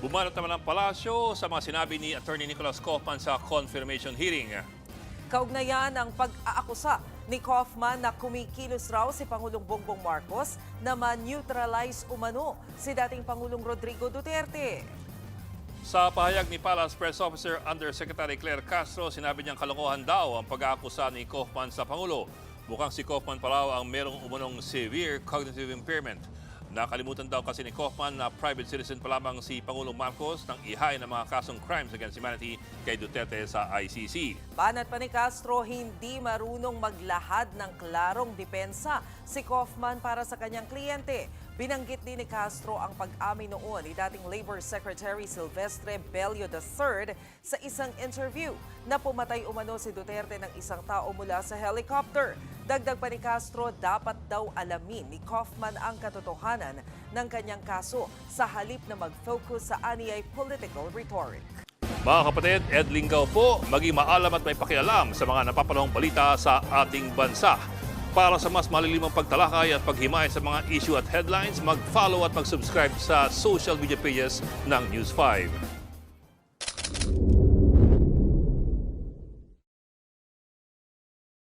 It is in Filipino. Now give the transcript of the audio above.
Bumanat naman ang palasyo sa mga sinabi ni Attorney Nicholas Kaufman sa confirmation hearing. Kaugnayan ang pag-aakusa ni Kaufman na kumikilos raw si Pangulong Bongbong Marcos na ma-neutralize umano si dating Pangulong Rodrigo Duterte. Sa pahayag ni Palace Press Officer Undersecretary Claire Castro, sinabi niyang kalokohan daw ang pag-aakusa ni Kaufman sa Pangulo. Mukhang si Kaufman pa raw ang merong umunong severe cognitive impairment. Nakalimutan daw kasi ni Kaufman na private citizen pa lamang si Pangulong Marcos nang ihain ng mga kasong crimes against humanity kay Duterte sa ICC. Banat pa ni Castro, hindi marunong maglahad ng klarong depensa si Kaufman para sa kanyang kliyente. Binanggit din ni Castro ang pag-amin noon ni dating Labor Secretary Silvestre Bello III sa isang interview na pumatay umano si Duterte ng isang tao mula sa helicopter. Dagdag pa ni Castro, dapat daw alamin ni Kaufman ang katotohanan ng kanyang kaso sa halip na mag-focus sa aniyay political rhetoric. Mga kapatid, Ed Lingaw po, maging maalam at may pakialam sa mga napapanahong balita sa ating bansa. Para sa mas malilimang pagtalakay at paghimay sa mga issue at headlines, mag-follow at mag-subscribe sa social media pages ng News 5.